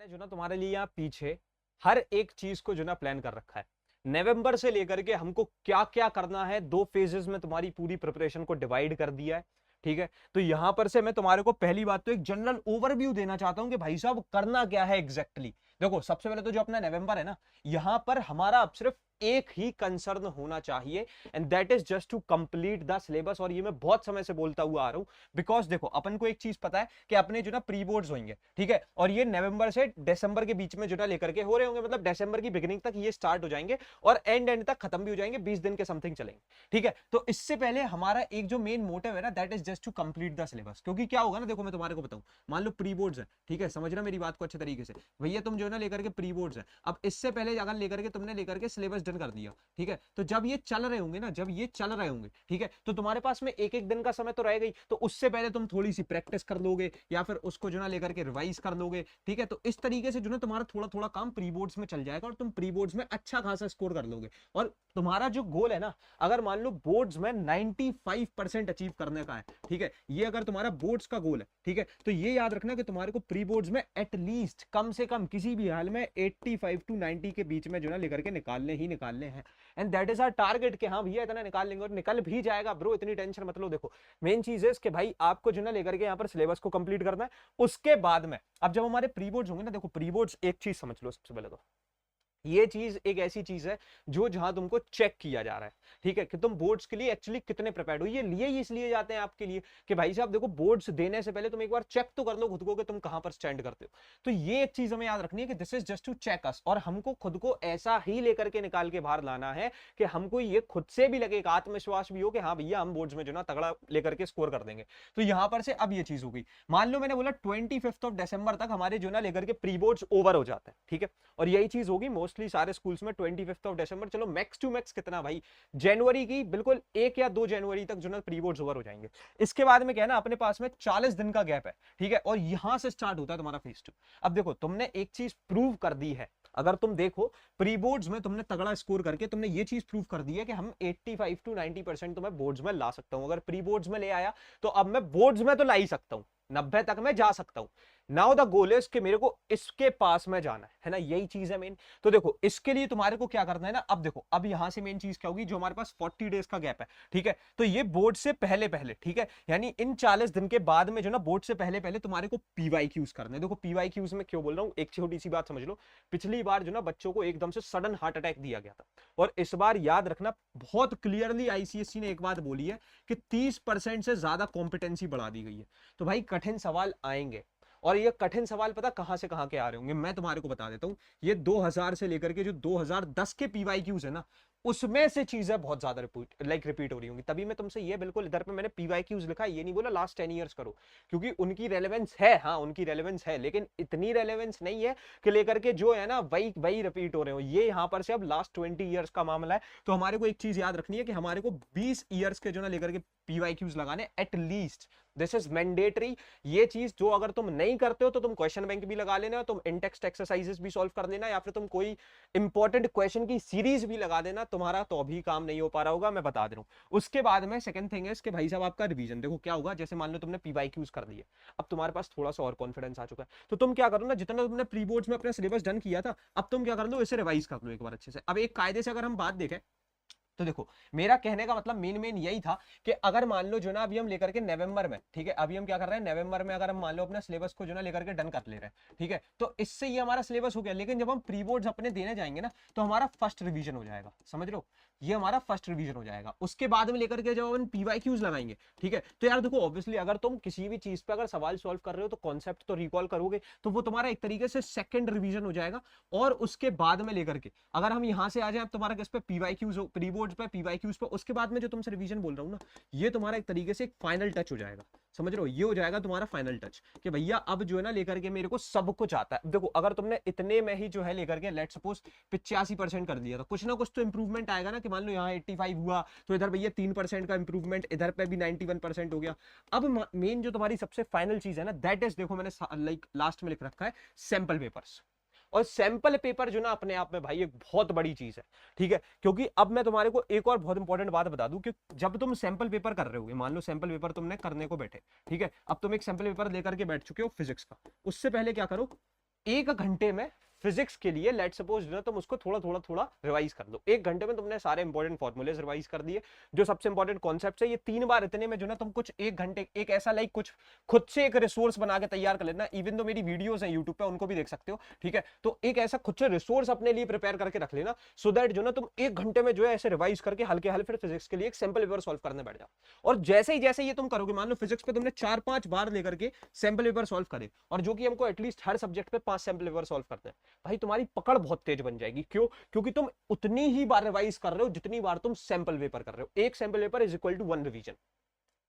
मैंने जो ना तुम्हारे लिए यहाँ पीछे हर एक चीज को जो ना प्लान कर रखा है। नवंबर से लेकर के हमको क्या क्या करना है, 2 फेजेस में तुम्हारी पूरी प्रिपरेशन को डिवाइड कर दिया है। ठीक है, तो यहां पर से मैं तुम्हारे को पहली बात तो एक जनरल ओवरव्यू देना चाहता हूं कि भाई साहब करना क्या है एग्जैक्टली। देखो, सबसे पहले तो जो अपना नवंबर है ना, यहां पर हमारा अब सिर्फ एक ही कंसर्न होना चाहिए, and that is just to complete the syllabus. और ये मैं बहुत समय से बोलता हुआ आ रहा हूं, बिकॉज देखो अपन को एक चीज पता है कि अपने जो ना प्री बोर्ड्स होंगे, ठीक है, और ये नवंबर से दिसंबर के बीच में जो ना लेकर के हो रहे होंगे, मतलब दिसंबर की बिगिनिंग तक ये स्टार्ट हो जाएंगे और एंड तक खत्म भी हो जाएंगे, 20 दिन के समथिंग चलेंगे। ठीक है, तो इससे पहले हमारा एक जो मेन मोटिव है ना, that is just to complete the syllabus. क्योंकि क्या होगा ना, देखो मैं तुम्हारे को बताऊं, मान लो प्री बोर्ड्स है, ठीक है, समझना मेरी बात को अच्छे तरीके से। भैया तुम जो है ना लेकर के प्री बोर्ड्स है, अब इससे पहले अगर लेकर के तुमने लेकर के सिलेबस डन कर दिया, ठीक है, तो जब ये चल रहे होंगे ना, जब ये चल रहे होंगे, ठीक है, तो तुम्हारे पास में एक एक दिन का समय तो रहेगा ही, तो उससे पहले तुम थोड़ी सी प्रैक्टिस कर लोगे या फिर उसको जो ना लेकर के रिवाइज कर लोगे। ठीक है, तो इस तरीके से जो ना तुम्हारा थोड़ा थोड़ा काम प्री बोर्ड्स में चल जाएगा और तुम प्री बोर्ड्स में अच्छा खासा स्कोर कर लोगे। और तुम्हारा जो गोल है ना, अगर मान लो बोर्ड्स में 95% अचीव करने का है, ठीक है, ये अगर तुम्हारा बोर्ड्स का गोल है, ठीक है, तो ये याद रखना कि तुम्हारे को प्री बोर्ड्स में एटलीस्ट कम से कम किसी भी हाल में 85 to 90 के बीच में जो ना लेकर के निकालने ही निकालने हैं। And that is our target कि हाँ भैया इतना निकाल लेंगे, और निकल भी जाएगा ब्रो, इतनी टेंशन मत लो। देखो, मेन चीज है कि भाई आपको जो ना लेकर के यहाँ पर सिलेबस को कंप्लीट करना है। उसके बाद में अब जब हमारे प्री बोर्ड्स होंगे ना, देखो प्री बोर्ड्स एक चीज समझ लो, सबसे पहले तो ये चीज एक ऐसी चीज है जो जहां तुमको चेक किया जा रहा है, ठीक है, कि तुम बोर्ड्स के लिए एक्चुअली कितने प्रिपेयर्ड हो। ये लिए ही इसलिए जाते हैं आपके लिए कि भाई साहब देखो, बोर्ड्स देने से पहले तुम एक बार चेक तो कर लो खुद को कि तुम कहां पर स्टैंड करते हो। तो ये एक चीज हमें याद रखनी है कि this is just to check us, और हमको खुद को ऐसा ही लेकर के निकाल के बाहर लाना है कि हमको ये खुद से भी लगे, आत्मविश्वास भी हो कि हाँ भैया हम बोर्ड्स में जो ना तगड़ा लेकर के स्कोर कर देंगे। तो यहां पर से अब ये चीज हो गई, मान लो मैंने बोला 25 तक हमारे जो ना लेकर के प्री बोर्ड्स ओवर हो जाते हैं, ठीक है, और यही चीज होगी मोस्टली सारे स्कूल्स में 25 चलो मैक्स टू मैक्स कितना भाई, जनवरी की बिल्कुल 1 या 2 जनवरी तक जो ना प्री बोर्ड्स ओवर हो जाएंगे। इसके बाद में क्या है ना, अपने पास में 40 दिन का गैप है, ठीक है, और यहां से स्टार्ट होता है तुम्हारा फेज 2। अब देखो, तुमने एक चीज प्रूव कर दी है, अगर तुम देखो प्री बोर्ड्स में तुमने तगड़ा स्कोर करके तुमने ये चीज प्रूव कर दी है कि हम 85 to 90% तो मैं बोर्ड्स में ला सकता हूं। अगर प्री बोर्ड्स में ले आया तो अब मैं बोर्ड्स में तो ला ही सकता हूं, 90 तक मैं जा सकता हूं। नाउ द गोल इज कि मेरे को इसके पास में जाना है ना, यही चीज है मेन। तो देखो, इसके लिए तुम्हारे को क्या करना है ना, अब देखो, अब यहां से मेन चीज क्या होगी, जो हमारे पास 40 डेज का गैप है, ठीक है, तो ये बोर्ड से पहले पहले, ठीक है, यानी इन 40 दिन के बाद में जो ना बोर्ड से पहले पहले तुम्हारे को पीवाईक्यूज करने। देखो पीवाईक्यूज में क्यों बोल रहा हूं, एक छोटी सी बात समझ लो। पिछली बार जो ना बच्चों को एकदम से सडन हार्ट अटैक दिया गया था, और इस बार याद रखना बहुत क्लियरली आईसीएससी ने एक बात बोली है कि 30% से ज्यादा कॉम्पिटेंसी बढ़ा दी गई है। तो भाई कठिन सवाल आएंगे, और ये कठिन सवाल पता कहां से कहां के आ रहे होंगे, मैं तुम्हारे को बता देता हूं। ये 2000 से लेकर के जो 2010 के पीवाईक्यूज है ना, उसमें से चीजें बहुत ज्यादा रिपीट हो रही होंगी। तभी मैं तुमसे ये बिल्कुल इधर पे मैंने पीवाईक्यूज लिखा है, ये नहीं बोला लास्ट 10 ईयर्स करो, क्योंकि उनकी रेलेवेंस है, हाँ उनकी रेलेवेंस है, लेकिन इतनी रेलेवेंस नहीं है कि लेकर के जो है ना वही वही रिपीट हो रहे हो। ये यहाँ पर से अब लास्ट 20 ईयर्स का मामला है। तो हमारे को एक चीज याद रखनी है कि हमारे को 20 ईयर्स के जो ना लेकर के पीवाईक्यूज लगाने एटलीस्ट, दिस इज मैंडेटरी। ये चीज जो अगर तुम नहीं करते हो तो तुम क्वेश्चन बैंक भी लगा लेना, तुम इंटेक्स्ट एक्सरसाइजेस भी सॉल्व कर लेना, या फिर तुम कोई इंपॉर्टेंट क्वेश्चन की सीरीज भी लगा देना, तुम्हारा तो अभी काम नहीं हो पा रहा होगा, मैं बता दे रहा हूं। उसके बाद में सेकंड थिंग है कि भाई साहब आपका रिवीजन। देखो क्या होगा, जैसे मान लो तुमने पीवाईक्यूज कर दिए, अब तुम्हारे पास थोड़ा सा और कॉन्फिडेंस आ चुका है, तो तुम क्या करो ना, जितना तुमने प्री बोर्ड्स में अपना सिलेबस डन किया था, अब तुम क्या कर लो, इसे रिवाइज कर लो एक बार अच्छे से। अब एक कायदे से अगर हम बात देखें, तो देखो मेरा कहने का मतलब मेन यही था कि अगर मान लो जो ना अभी हम लेकर के नवंबर में, ठीक है, अभी हम क्या कर रहे हैं नवंबर में, अगर हम मान लो अपना सिलेबस को जो ना लेकर के डन कर ले रहे हैं, ठीक है, तो इससे ये हमारा सिलेबस हो गया। लेकिन जब हम प्री बोर्ड्स अपने देने जाएंगे ना, तो हमारा फर्स्ट रिवीजन हो जाएगा, समझ लो, ये हमारा फर्स्ट रिवीजन हो जाएगा। उसके बाद में लेकर के जब हम पीवाईक्यूज लगाएंगे, ठीक है, तो यार देखो ऑब्वियसली अगर तुम किसी भी चीज पे अगर सवाल सॉल्व कर रहे हो तो कॉन्सेप्ट तो रिकॉल करोगे, तो वो तुम्हारा एक तरीके से सेकंड रिवीजन हो जाएगा। और उसके बाद में लेकर के अगर हम यहां से आ जाए, तुम्हारा किस पे पीवाईक्यूज हो, प्री बोर्ड्स पे पीवाईक्यूज पे, उसके बाद में जो तुमसे रिवीजन बोल रहा हूं ना, ये तुम्हारा एक तरीके से एक फाइनल टच हो जाएगा, समझ रहे हो, ये हो जाएगा तुम्हारा फाइनल टच कि भैया अब जो है ना लेकर के मेरे को सब कुछ आता है। देखो अगर तुमने इतने में ही जो है लेकर के लेट सपोज 85% कर दिया, तो कुछ ना कुछ तो इंप्रूवमेंट आएगा ना, कि मान लो यहाँ 85 हुआ तो इधर भैया 3% का इंप्रूवमेंट, इधर पे भी 91% हो गया। अब मेन जो तुम्हारी सबसे फाइनल चीज है ना, दैट इज, देखो मैंने लाइक लास्ट में लिख रखा है सैंपल पेपर्स। और सैंपल पेपर जो ना अपने आप में भाई एक बहुत बड़ी चीज है, ठीक है, क्योंकि अब मैं तुम्हारे को एक और बहुत इंपॉर्टेंट बात बता दूं कि जब तुम सैंपल पेपर कर रहे होगे, मान लो सैंपल पेपर तुमने करने को बैठे, ठीक है, अब तुम एक सैंपल पेपर लेकर के बैठ चुके हो फिजिक्स का, उससे पहले क्या करो, 1 घंटे में फिजिक्स के लिए लेट सपोज ना तुम उसको थोड़ा थोड़ा थोड़ा रिवाइज कर लो। 1 घंटे में तुमने सारे इंपॉर्टेंट फॉर्मूलेज रिवाइज कर दिए, जो सबसे इंपॉर्टेंट कॉन्सेप्ट है ये 3 बार इतने में जो ना तुम कुछ 1 घंटे एक ऐसा लाइक कुछ खुद से एक रिसोर्स बना के तैयार कर लेना। इवन तो मेरी वीडियोस है यूट्यूब पे, उनको भी देख सकते हो, ठीक है। तो एक ऐसा खुद से रिसोर्स अपने लिए प्रिपेयर करके रख लेना, सो दैट जो ना तुम 1 घंटे में जो है ऐसे रिवाइज करके हल्के हल्के फिजिक्स के लिए एक सैंपल पेपर सॉल्व करने बैठ जाओ। और जैसे ही ये तुम करोगे, मान लो फिजिक्स पे तुमने 4-5 बार लेकर के सैंपल पेपर सॉल्व करे, और जो कि हमको एटलीस्ट हर सब्जेक्ट पे 5 सैंपल पेपर सॉल्व करते हैं, भाई तुम्हारी पकड़ बहुत तेज बन जाएगी। क्यों? क्योंकि तुम उतनी ही बार रिवाइज कर रहे हो जितनी बार तुम सैंपल पेपर कर रहे हो। एक sample paper is equal to 1 revision,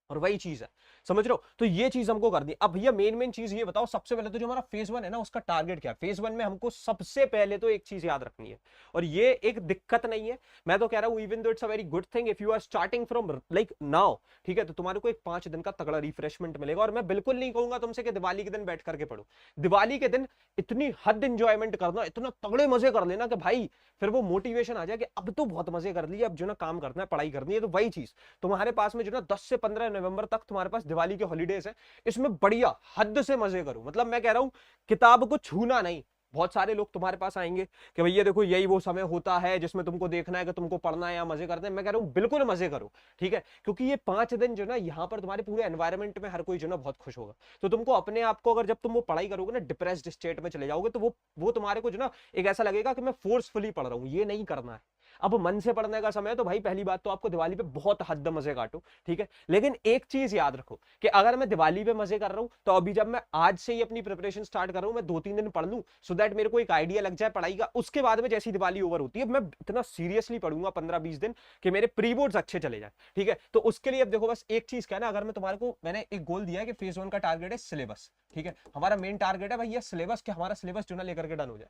और वही चीज है, समझ रहे हो। तो ये चीज हमको कर दी। अब भैया मेन चीज ये बताओ, सबसे पहले तो जो हमारा फेज 1 है ना, उसका टारगेट क्या है। फेज 1 में हमको सबसे पहले तो एक चीज याद रखनी है, और ये एक दिक्कत नहीं है, मैं तो कह रहा हूं even though it's a very good thing if you are starting from like now, ठीक है। तो तुम्हारे को एक 5 दिन का तगड़ा रिफ्रेशमेंट मिलेगा। और मैं बिल्कुल नहीं कहूंगा तुमसे कि दिवाली के दिन बैठ करके पढ़ो। दिवाली के दिन इतनी हद इंजॉयमेंट करना, इतना तगड़े मजे कर लेना कि भाई फिर वो मोटिवेशन आ जाए कि अब तो बहुत मजे कर लिए, अब जो ना काम करना है, पढ़ाई करनी है। तो वही चीज तुम्हारे पास में जो ना 10 से 15 नवंबर तक तुम्हारे पास दिवाली के हॉलीडेज है, इसमें बढ़िया हद से मजे करो। मतलब मैं कह रहा हूं किताब को छूना नहीं। बहुत सारे लोग तुम्हारे पास आएंगे कि भैया देखो यही वो समय होता है जिसमें तुमको देखना है कि तुमको पढ़ना है या मजे करते हैं। मैं कह रहा हूं बिल्कुल मजे करो, ठीक है। क्योंकि ये 5 दिन जो ना यहाँ पर तुम्हारे पूरे एनवायरमेंट में हर कोई जो ना बहुत खुश होगा। तो तुमको अपने आप को, अगर जब तुम वो पढ़ाई करोगे ना डिप्रेस्ड स्टेट में चले जाओगे, तो वो तुम्हारे को जो ना एक ऐसा लगेगा कि मैं फोर्सफुली पढ़ रहा हूँ। ये नहीं करना है। अब मन से पढ़ने का समय है, तो भाई पहली बात तो आपको दिवाली पे बहुत हद मजे काटो, ठीक है। लेकिन एक चीज याद रखो कि अगर मैं दिवाली पे मजे कर रहा हूं, तो अभी जब मैं आज से ही अपनी प्रिपरेशन स्टार्ट कर रहा हूं, मैं 2-3 दिन पढ़ लूं, सो दैट मेरे को एक आइडिया लग जाए पढ़ाई का। उसके बाद में जैसी दिवाली ओवर होती है, मैं इतना सीरियसली पढ़ूंगा 15-20 दिन कि मेरे प्री बोर्ड्स अच्छे चले जाए, ठीक है। तो उसके लिए अब देखो बस एक चीज क्या है ना, अगर मैं तुम्हारे को, मैंने एक गोल दिया है कि फेज 1 का टारगेट है सिलेबस, ठीक है। हमारा मेन टारगेट है भाई ये सिलेबस, कि हमारा सिलेबस जो ना लेकर के डन हो जाए।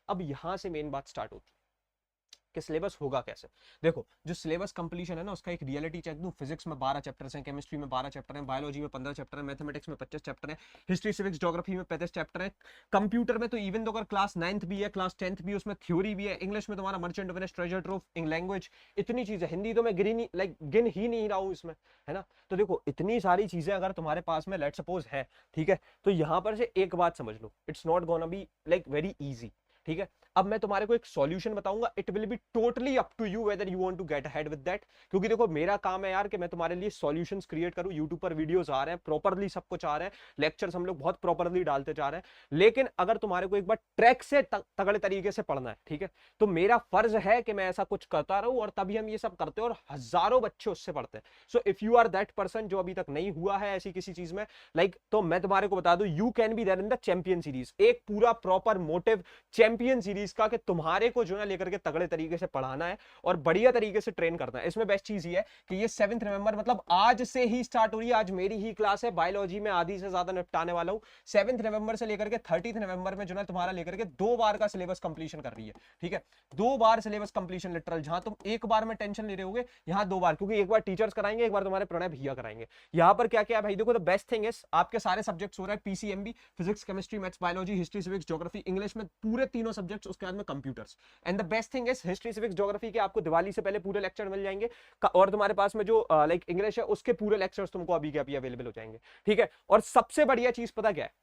अब यहां से मेन बात स्टार्ट होती है कि सिलेबस होगा कैसे। देखो जो सिलेबस कंप्लीशन है ना, उसका एक रियलिटी चेक दूं। फिजिक्स में 12 चैप्टर्स हैं, केमिस्ट्री में 12 चैप्टर हैं, बायोलॉजी में 15 चैप्टर हैं, मैथमेटिक्स में 25 चैप्टर हैं, हिस्ट्री सिविक्स ज्योग्राफी में 35 चैप्टर हैं। कंप्यूटर में तो इवन तो अगर क्लास 9th भी है, क्लास 10th भी, उसमें थ्योरी भी है। इंग्लिश में तुम्हारा merchant of Venice, treasure trove, in language, इतनी चीजें। हिंदी तो मैं गिन ही नहीं रहा हूं इसमें, है ना। तो देखो इतनी सारी चीजें अगर तुम्हारे पास में लेट सपोज है, ठीक है, तो यहां पर से एक बात समझ लो, it's not gonna be like very easy, ठीक है। अब मैं तुम्हारे को एक सॉल्यूशन बताऊंगा, it will be totally up to you whether you want to get ahead with that. क्योंकि देखो मेरा काम है यार कि मैं तुम्हारे लिए सॉल्यूशंस क्रिएट करूं। यूट्यूब पर वीडियोस आ रहे हैं, प्रॉपरली सब कुछ आ रहा है, लेक्चर्स हम लोग बहुत प्रॉपरली डालते जा रहे हैं। लेकिन अगर तुम्हारे को एक बार ट्रैक से तगड़े तरीके से पढ़ना है, ठीक है, तो मेरा फर्ज है कि मैं ऐसा कुछ करता रहूं, और तभी हम ये सब करते हैं, और हजारों बच्चे उससे पढ़ते हैं। So if you are that person जो अभी तक नहीं हुआ है ऐसी किसी चीज में, लाइक, तो मैं तुम्हारे को बता दूं, you can be there in the champion series. एक पूरा प्रॉपर मोटिव चैंपियन सीरीज का, कि तुम्हारे को जो ना लेकर के तगड़े तरीके से पढ़ाना है और बढ़िया तरीके से ट्रेन करना है। इसमें बेस्ट चीज ये है कि ये 7 नवंबर मतलब आज से ही स्टार्ट हो रही है। आज मेरी ही क्लास है बायोलॉजी में, आधी से ज्यादा निपटाने वाला हूं। 7 नवंबर से लेकर के 30 नवंबर में जो ना तुम्हारा लेकर के 2 बार का सिलेबस कंप्लीशन कर रही है, ठीक है। 2 बार सिलेबस कंप्लीशन लिटरल, जहां तुम एक बार में टेंशन ले रहे होगे, यहां 2 बार, क्योंकि एक बार टीचर्स कराएंगे, एक बार तुम्हारे प्रणय भैया कराएंगे। यहां पर क्या क्या है भाई, देखो द बेस्ट थिंग इज आपके सारे सब्जेक्ट्स हो रहे हैं PCMB, physics, chemistry, maths, biology, history, civics, geography, English में पूरे तीनों सब्जेक्ट्स, उसके बाद में computers. And the best thing is history, civics, geography के आपको दिवाली से पहले पूरे लेक्चर मिल जाएंगे, और तुम्हारे पास में जो लाइक इंग्लिश है उसके पूरे लेक्चर्स तुमको अभी के अभी अवेलेबल हो जाएंगे, ठीक है। और सबसे बढ़िया चीज पता क्या है,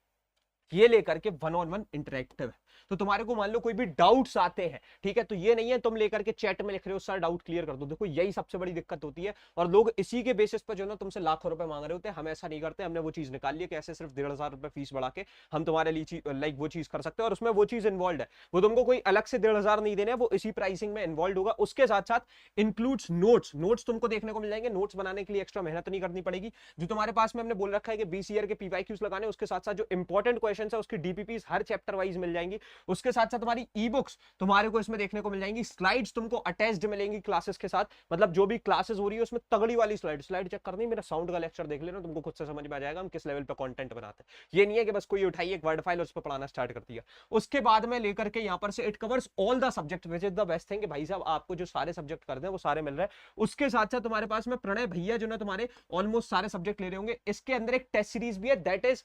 ये लेकर के 1-on-1 इंटरेक्टिव है। तो तुम्हारे को मान लो कोई भी डाउट्स आते हैं, ठीक है, तो ये नहीं है तुम लेकर के चैट में लिख रहे हो सर डाउट क्लियर कर दो। देखो यही सबसे बड़ी दिक्कत होती है, और लोग इसी के बेसिस पर जो ना तुमसे लाखों रुपए मांग रहे होते हैं। हम ऐसा नहीं करते, हमने वो चीज निकाल ली कि ऐसे सिर्फ 1,500 रुपए फीस बढ़ा के हम तुम्हारे लिए लाइक वो चीज कर सकते हैं, और उसमें वो चीज इन्वॉल्व है, वो तुमको कोई अलग से 1,500 नहीं देने, वो इसी प्राइसिंग में इन्वॉल्व होगा। उसके साथ साथ इंक्लूड्स नोट्स तुमको देखने को मिल जाएंगे। नोट्स बनाने के लिए एक्स्ट्रा मेहनत नहीं करनी पड़ेगी। जो तुम्हारे पास में हमने बोल रखा है कि 20 ईयर के पीवाईक्यूज लगाने, उसके साथ साथ जो इंपॉर्टेंट क्वेश्चन है उसकी डीपीपीस हर चैप्टर वाइज मिल जाएंगी। उसके साथ साथ तुम्हारी ई बुक्स तुम्हारे को इसमें देखने को मिल जाएंगी। स्लाइड्स तुमको अटैच्ड मिलेंगी क्लासेस के साथ, मतलब जो भी क्लासेस हो रही है उसमें तगड़ी वाली स्लाइड चेक करनी। मेरा साउंड का लेक्चर देख लेना, तुमको खुद से समझ में आ जाएगा हम किस लेवल पे कंटेंट बनाते हैं। ये नहीं है कि बस कोई उठाई एक वर्ड फाइल उस पर पढ़ाना स्टार्ट कर दिया। उसके बाद में लेकर के यहाँ पर से it covers all the subject, which is the best thing. भाई साहब आपको जो सारे सब्जेक्ट कर दें वो सारे मिल रहे हैं। उसके साथ साथ तुम्हारे पास में प्रणय भैया जो ना तुम्हारे ऑलमोस्ट सारे सब्जेक्ट ले रहे होंगे। इसके अंदर एक टेस्ट सीरीज भी है, दैट इज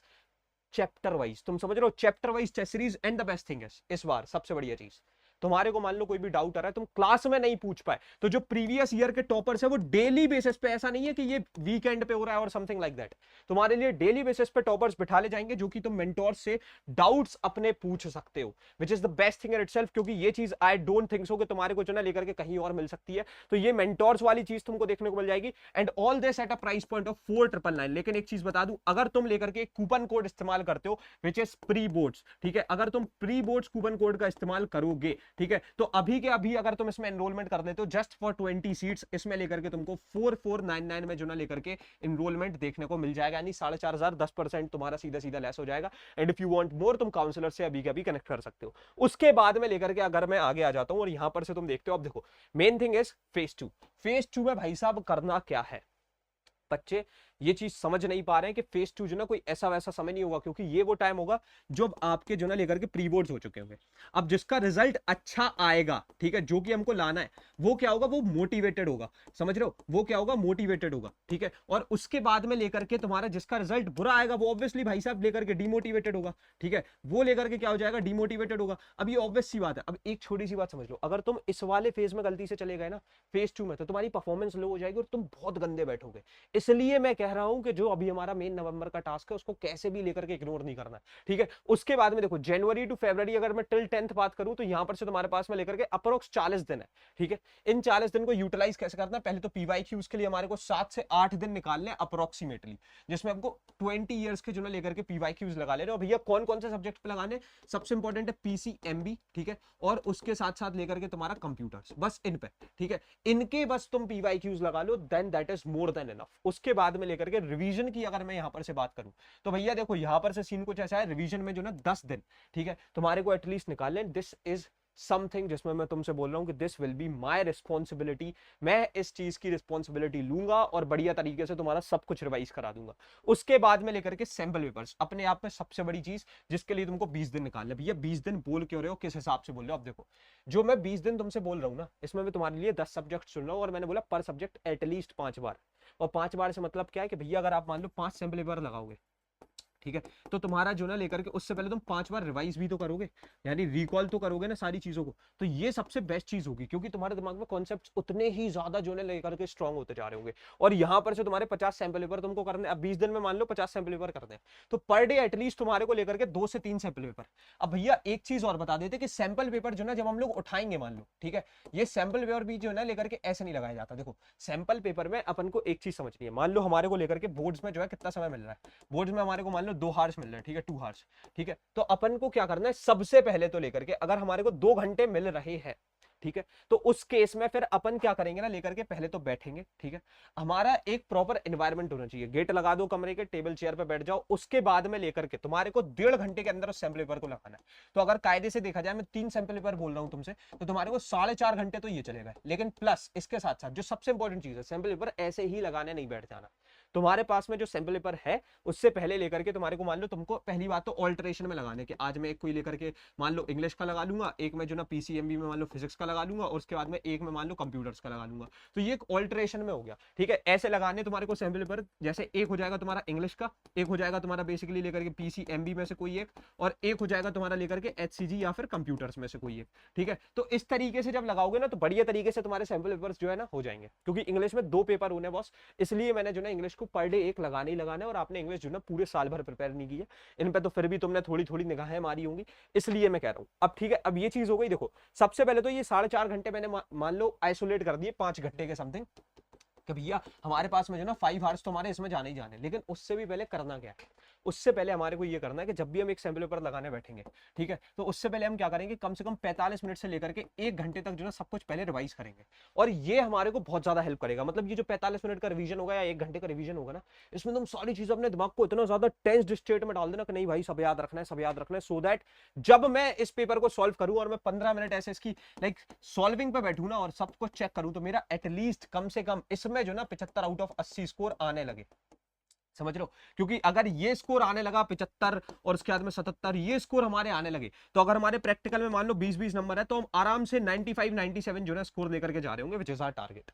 चैप्टर वाइज, तुम समझ रहे हो, chapter wise test series. And the best thing is इस बार सबसे बढ़िया चीज, तुम्हारे को मान लो कोई भी डाउट आ रहा है, तुम क्लास में नहीं पूछ पाए, तो जो प्रीवियस ईयर के टॉपर्स है वो डेली बेसिस पे, ऐसा नहीं है कि ये वीकेंड पे हो रहा है और समथिंग लाइक दैट, तुम्हारे लिए डेली बेसिस पे टॉपर्स बिठा ले जाएंगे जो कि तुम मेंटोर से डाउट्स अपने पूछ सकते हो, which is the best thing in itself. क्योंकि ये चीज आई डोंट थिंक सो कि तुम्हारे को जो ना लेकर के कहीं और मिल सकती है, तो ये मेंटोर्स वाली चीज तुमको देखने को मिल जाएगी, and all this at a price point of 4999। लेकिन एक चीज बता दूं, अगर तुम लेकर के कूपन कोड इस्तेमाल करते हो विच इज प्री बोर्ड्स, ठीक है, अगर तुम प्री बोर्ड्स कूपन कोड का इस्तेमाल करोगे, ठीक है, तो अभी के अभी अगर तुम इसमें एनरोलमेंट कर देते हो जस्ट फॉर 20 सीट्स, इसमें लेकर के तुमको 4499 में जो ना लेकर के एनरोलमेंट देखने को मिल जाएगा, यानी 4500, 10% तुम्हारा सीधा सीधा लेस हो जाएगा। And if you want more, तुम काउंसलर से अभी के अभी कनेक्ट कर सकते हो। उसके बाद में लेकर के अगर मैं आगे आ जाता हूं, और यहां पर से तुम देखते हो, अब देखो main thing is phase 2। Phase 2 में भाई साहब करना क्या है, बच्चे ये चीज समझ नहीं पा रहे हैं कि फेज 2 जो ना कोई ऐसा वैसा समय नहीं होगा, क्योंकि ये वो टाइम होगा जब आपके जो ना लेकर के प्री बोर्ड्स हो चुके होंगे। अब जिसका रिजल्ट अच्छा आएगा, ठीक है, जो कि हमको लाना है, वो क्या होगा, वो मोटिवेटेड होगा, समझ रहे हो, वो क्या होगा, मोटिवेटेड होगा, ठीक है। और उसके बाद में लेकर के तुम्हारा जिसका रिजल्ट बुरा आएगा, वो ऑब्वियसली भाई साहब लेकर के डिमोटिवेटेड होगा, ठीक है, वो लेकर के क्या हो जाएगा, डिमोटिवेटेड होगा। अब ये ऑब्वियस सी बात है। अब एक छोटी सी बात समझ लो, अगर तुम इस वाले फेज में गलती से चले गए ना, फेज 2 में, तो तुम्हारी परफॉर्मेंस लो हो जाएगी और तुम बहुत गंदे बैठोगे। इसलिए मैं कह रहा हूं कि जो अभी हमारा मेन नवंबर का टास्क है उसको कैसे भी लेकर के इग्नोर नहीं करना है, ठीक है। उसके बाद में देखो जनवरी टू फरवरी अगर मैं टिल 10th बात करूं, तो यहां पर से तुम्हारे पास में लेकर के अप्रोक्स 40 दिन है, ठीक है। इन 40 दिन को यूटिलाइज कैसे करना है, पहले तो पीवाईक्यूज के लिए हमारे को 7 से 8 दिन निकालने अप्रोक्सीमेटली, जिसमें हमको 20 ईयर्स के जो ना लेकर के पीवाईक्यूज लगा ले। और भैया कौन कौन से सब्जेक्ट पे लगाने, सबसे इंपॉर्टेंट है पीसीएमबी, ठीक है, और उसके साथ साथ लेकर के तुम्हारा कंप्यूटर्स, बस इन पे, ठीक है, इनके बस तुम पीवाईक्यूज लगा लो, then that is more than enough. उसके बाद में लेकर के रिवीजन की अगर मैं यहां पर से बात करूं, तो भैया देखो यहां पर से सीन कुछ ऐसा है, रिवीजन में जो ना 10 दिन, ठीक है, तुम्हारे को एटलीस्ट निकाल लें। दिस इज समथिंग जिसमें मैं तुमसे बोल रहा हूं कि this will be my responsibility, मैं इस चीज की रिस्पॉन्सिबिलिटी लूंगा और बढ़िया तरीके से तुम्हारा सब कुछ रिवाइज करा दूंगा। उसके बाद में लेकर के सैंपल पेपर्स, अपने आप में सबसे बड़ी चीज जिसके लिए तुमको 20 दिन निकालने। भैया 20 दिन बोल क्यों रहे हो, किस हिसाब से बोल रहे हो? अब देखो जो मैं 20 दिन तुमसे बोल रहा हूँ ना, इसमें मैं तुम्हारे लिए 10 सब्जेक्ट चुन रहा हूँ, और मैंने बोला पर सब्जेक्ट एटलीस्ट 5 बार। और 5 बार से मतलब क्या है कि भैया अगर आप मान लो 5 सैंपल पेपर लगाओगे, ठीक है, तो तुम्हारा जो ना लेकर के उससे पहले तुम 5 बार रिवाइज भी तो करोगे, यानी रिकॉल तो करोगे ना सारी चीजों को। तो ये सबसे बेस्ट चीज होगी, क्योंकि तुम्हारे दिमाग में कॉन्सेप्ट्स उतने ही ज्यादा जो ना लेकर के स्ट्रांग होते जा रहे होंगे। और यहां पर से तुम्हारे 50 सैंपल पेपर तुमको करने, अब 20 दिन में मान लो 50 सैंपल पेपर करते हैं, तो पर डे एटलीस्ट तुम्हारे को लेकर के 2 से 3 सैंपल पेपर। अब भैया एक चीज और बता देते कि सैंपल पेपर जो ना जब हम लोग उठाएंगे, मान लो, ठीक है, ये सैंपल पेपर भी जो है ना लेकर के ऐसे नहीं लगाया जाता। देखो सैंपल पेपर में अपन को एक चीज समझनी है, मान लो हमारे को लेकर के बोर्ड्स में जो है कितना समय मिल रहा है, बोर्ड्स में हमारे को मान लो 2 हार्स मिल रहे हैं, ठीक है, 2 हार्स, ठीक है। तो अपन को क्या करना है, सबसे पहले तो लेकर के अगर हमारे को 2 घंटे मिल रहे हैं, ठीक है, तो उस केस में फिर अपन क्या करेंगे ना, लेकर के पहले तो बैठेंगे, ठीक है, हमारा एक प्रॉपर एनवायरनमेंट होना चाहिए, गेट लगा दो कमरे के, टेबल चेयर पे बैठ जाओ। उसके बाद में लेकर के तुम्हारे को 1.5 घंटे के अंदर उस सैंपल पेपर को लगाना है। तो अगर कायदे से देखा जाए, मैं 3 सैंपल पेपर बोल रहा हूं तुमसे, तो तुम्हारे को 4.5 घंटे तो ये चलेगा। लेकिन प्लस इसके साथ साथ जो सबसे इंपॉर्टेंट चीज है, सैंपल पेपर ऐसे ही लगाने नहीं बैठ जाना। तुम्हारे पास में जो सैंपल पेपर है उससे पहले लेकर के तुम्हारे को मान लो तुमको पहली बात तो ऑल्टरेशन में लगाने के, आज मैं एक कोई लेकर के मान लो इंग्लिश का लगा लूंगा, एक में जो ना पीसीएमबी में मान लो फिजिक्स का लगा लूंगा, और उसके बाद में एक में मान लो कंप्यूटर्स का लगा लूंगा। तो ये एक ऑल्टरेशन में हो गया, ठीक है। ऐसे लगाने तुम्हारे को सैंपल पेपर, जैसे एक हो जाएगा तुम्हारा इंग्लिश का, एक हो जाएगा तुम्हारा बेसिकली लेकर के पीसीएमबी में से कोई एक, और एक हो जाएगा तुम्हारा लेकर के एचसीजी या फिर कंप्यूटर्स में से कोई एक, ठीक है। तो इस तरीके से जब लगाओगे ना, तो बढ़िया तरीके से तुम्हारे सैंपल पेपर्स जो है ना हो जाएंगे, क्योंकि इंग्लिश में 2 पेपर होने बॉस, इसलिए मैंने जो ना इंग्लिश को पर डे एक लगाने ही लगाना है। और आपने इंग्लिश जो ना पूरे साल भर प्रिपेयर नहीं की है, इन पे तो फिर भी तुमने थोड़ी थोड़ी निगाहें मारी होंगी, इसलिए मैं कह रहा हूं। अब ठीक है, अब ये चीज हो गई। देखो सबसे पहले तो ये 4.5 घंटे मैंने मान लो आइसोलेट कर दिए 5 घंटे के समथिंग, कि भैया हमारे पास में जो ना 5 आवर्स तो हमारे इसमें जाने ही जाने। लेकिन उससे भी पहले करना क्या है, उससे पहले हमारे को ये करना है कि जब भी हम एक सैंपल पेपर लगाने बैठेंगे, ठीक है, तो उससे पहले हम क्या करेंगे, कम से कम 45 मिनट से लेकर के 1 घंटे तक जो ना सब कुछ पहले रिवाइज करेंगे। और ये हमारे को बहुत ज्यादा हेल्प करेगा। मतलब ये जो 45 मिनट का रिवीजन होगा या 1 घंटे का रिवीजन होगा ना, इसमें तुम सारी चीजें अपने दिमाग को इतना ज्यादा टेंस्ड स्टेट में डाल देना कि नहीं भाई सब याद रखना है, सब याद रखना है, सो दैट जब मैं इस पेपर को सॉल्व करूं और मैं 15 मिनट ऐसे इसकी लाइक सॉल्विंग पे बैठूं ना और सब कुछ चेक करूं, तो मेरा एटलीस्ट कम से कम इसमें जो ना 75 आउट ऑफ 80 स्कोर आने लगे। समझ रहे हो? क्योंकि अगर ये स्कोर आने लगा 75 और उसके बाद में 77, ये स्कोर हमारे आने लगे, तो अगर हमारे प्रैक्टिकल में मान लो 20-20 नंबर है, तो हम आराम से 95-97 जो है स्कोर लेकर के जा रहे होंगे, विच इज आवर टारगेट।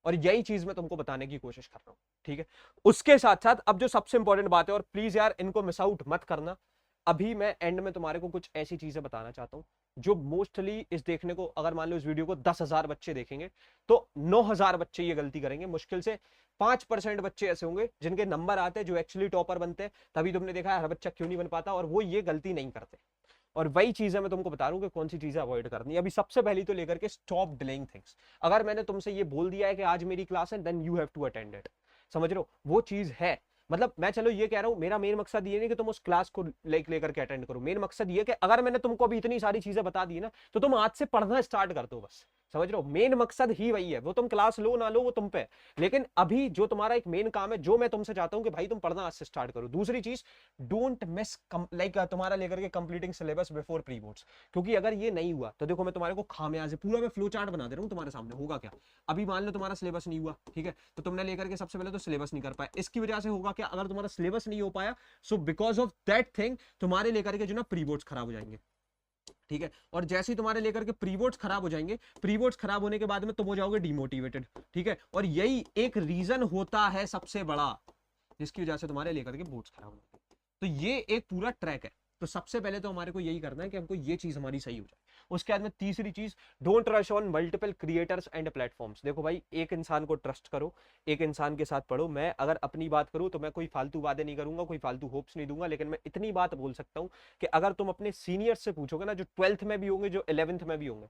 और यही चीज मैं तुमको बताने की कोशिश कर रहा हूं, ठीक है। उसके साथ साथ अब जो सबसे इंपॉर्टेंट बात है, और प्लीज यार इनको मिस आउट मत करना, अभी मैं एंड में तुम्हारे को कुछ ऐसी चीजें बताना चाहता हूँ जो मोस्टली इस देखने को, अगर मान लो इस वीडियो को 10,000 बच्चे देखेंगे तो 9,000 बच्चे ये गलती करेंगे, मुश्किल से 5% बच्चे ऐसे होंगे जिनके नंबर आते हैं जो एक्चुअली टॉपर बनते हैं। तभी तुमने देखा है हर बच्चा क्यों नहीं बन पाता, और वो ये गलती नहीं करते। और वही चीजें मैं तुमको बता रहा हूँ कि कौन सी चीजें अवॉइड करनी है। अभी सबसे पहली तो लेकर के स्टॉप डिलेइंग थिंग्स। अगर मैंने तुमसे ये बोल दिया है कि आज मेरी क्लास है, then you have to attend it. समझ रहे हो, वो चीज है। मतलब मैं चलो ये कह रहा हूं, मेरा मेन मकसद ये नहीं कि तुम उस क्लास को लेकर के अटेंड करो। मेन मकसद ये कि अगर मैंने तुमको अभी इतनी सारी चीजें बता दी ना, तो तुम आज से पढ़ना स्टार्ट कर दो बस। समझ रहे हो, मेन मकसद ही वही है। वो तुम क्लास लो ना लो वो तुम पे, लेकिन अभी जो तुम्हारा एक मेन काम है, जो मैं तुमसे चाहता हूं कि भाई तुम पढ़ना आज से स्टार्ट करो। दूसरी चीज, डोंट मिस लाइक तुम्हारा लेकर के completing syllabus before pre boards. क्योंकि अगर ये नहीं हुआ तो देखो मैं तुम्हारे को खामियाजे पूरा मैं फ्लो चार्ट बना दे रहा हूँ तुम्हारे सामने। होगा क्या, अभी मान लो तुम्हारा सिलेबस नहीं हुआ, ठीक है, तो तुमने लेकर के सबसे पहले तो सिलेबस नहीं कर पाया। इसकी वजह से होगा क्या, अगर तुम्हारा सिलेबस नहीं हो पाया, so because of that thing तुम्हारे लेकर के जो ना प्री बोर्ड्स खराब हो जाएंगे। ठीक है, और जैसे ही तुम्हारे लेकर के प्री बोर्ड्स खराब हो जाएंगे, प्री बोर्ड्स खराब होने के बाद में तुम हो जाओगे डिमोटिवेटेड। ठीक है, और यही एक रीजन होता है सबसे बड़ा जिसकी वजह से तुम्हारे लेकर के बोर्ड्स खराब होते हैं। तो ये एक पूरा ट्रैक है। तो सबसे पहले तो हमारे को यही करना है कि हमको ये चीज हमारी सही हो जाए। उसके बाद में तीसरी चीज, don't rush on multiple creators and platforms. देखो भाई, एक इंसान को ट्रस्ट करो, एक इंसान के साथ पढ़ो। मैं अगर अपनी बात करूं तो मैं कोई फालतू बातें नहीं करूंगा, कोई फालतू होप्स नहीं दूंगा, लेकिन मैं इतनी बात बोल सकता हूं कि अगर तुम अपने सीनियर्स से पूछोगे ना, जो 12th में भी होंगे, जो 11th में भी होंगे,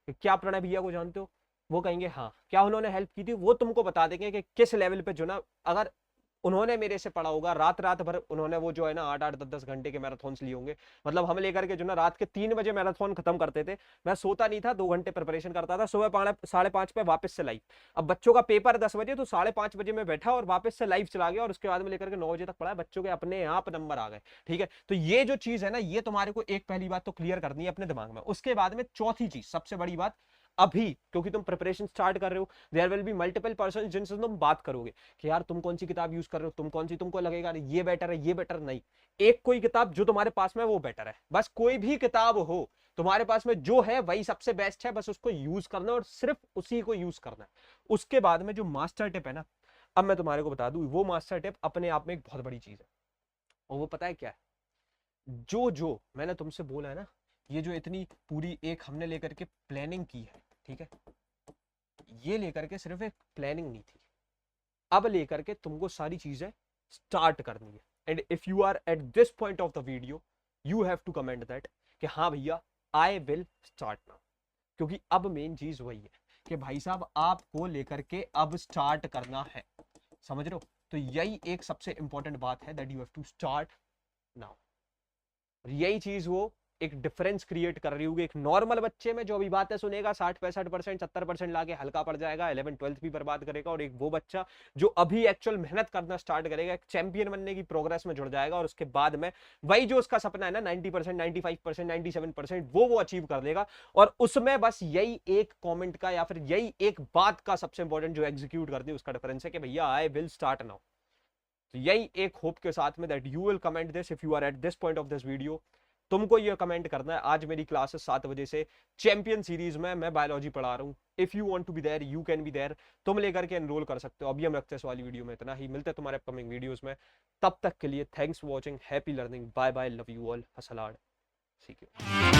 कि क्या प्रणय भैया को जानते हो, वो कहेंगे हाँ। क्या उन्होंने हेल्प की थी, वो तुमको बता देंगे कि किस लेवल पे जो ना, अगर उन्होंने मेरे से पढ़ा होगा, रात रात भर उन्होंने वो जो है ना 8-8 10-10 घंटे के मैराथन लिए होंगे। मतलब हम लेकर के जो ना रात के 3 बजे मैराथन खत्म करते थे, मैं सोता नहीं था, 2 घंटे प्रिपरेशन करता था, सुबह 5:30 पे वापस से लाइव। अब बच्चों का पेपर 10 बजे, तो 5:30 बजे में बैठा और वापस से लाइव चला गया, और उसके बाद में लेकर के 9 बजे तक पढ़ा, बच्चों के अपने आप नंबर आ गए। ठीक है, तो ये जो चीज है ना, ये तुम्हारे को एक पहली बात तो क्लियर करनी है अपने दिमाग में। उसके बाद में चौथी चीज, सबसे बड़ी बात, अभी क्योंकि तुम प्रिपरेशन स्टार्ट कर रहे हो, there will be multiple person जिनसे तुम बात करोगे कि यार तुम कौन सी किताब यूज कर रहे हो, तुम कौन सी, तुमको लगेगा ये बेटर है, ये बेटर नहीं। एक कोई किताब जो तुम्हारे पास में वो बेटर है, बस कोई भी किताब हो तुम्हारे पास में जो है वही सबसे बेस्ट है, बस उसको यूज करना और सिर्फ उसी को यूज करना है। उसके बाद में जो मास्टर टिप है ना, अब मैं तुम्हारे को बता दूं, वो मास्टर टिप अपने आप में एक बहुत बड़ी चीज है। और वो पता है क्या है, जो जो मैंने तुमसे बोला है ना, ये जो इतनी पूरी एक हमने लेकर के प्लानिंग की है, ठीक है, ये लेकर के सिर्फ एक प्लानिंग नहीं थी, अब लेकर के तुमको सारी चीजें स्टार्ट करनी है। And if you are at this point of the video, you have to comment that कि हाँ भैया आई विल स्टार्ट नाउ। क्योंकि अब मेन चीज वही है कि भाई साहब आपको लेकर के अब स्टार्ट करना है। समझ रहे हो, तो यही एक सबसे इंपॉर्टेंट बात है, that you have to start now. यही चीज वो एक डिफरेंस क्रिएट कर रही होगी एक नॉर्मल बच्चे में जो अभी बातें सुनेगा 60-65% 70% लाके हल्का पड़ जाएगा, 11th-12th भी बर्बाद करेगा, और एक वो बच्चा जो अभी एक्चुअल मेहनत करना स्टार्ट करेगा, एक चैंपियन बनने की प्रोग्रेस में जुड़ जाएगा, और उसके बाद में वही जो उसका सपना है ना 90%, 95%, 97%, वो अचीव कर लेगा। और उसमें बस यही एक कॉमेंट का या फिर यही एक बात का सबसे इंपॉर्टेंट जो एग्जीक्यूट करती है उसका डिफरेंस है कि भैया आई विल स्टार्ट नाउ। तो यही एक होप के साथ में that you will comment this if you are at this point of this video. तुमको ये कमेंट करना है, आज मेरी क्लासेस 7 बजे से चैंपियन सीरीज में मैं बायोलॉजी पढ़ा रहा हूँ, if you want to be there you can be there. तुम लेकर के एनरोल कर सकते हो। अभी हम रखते हैं इस वाली वीडियो में इतना ही, मिलते हैं तुम्हारे अपकमिंग वीडियोस में। तब तक के लिए thanks for watching, happy learning, bye bye, love you all, हसलाड, सीख यू।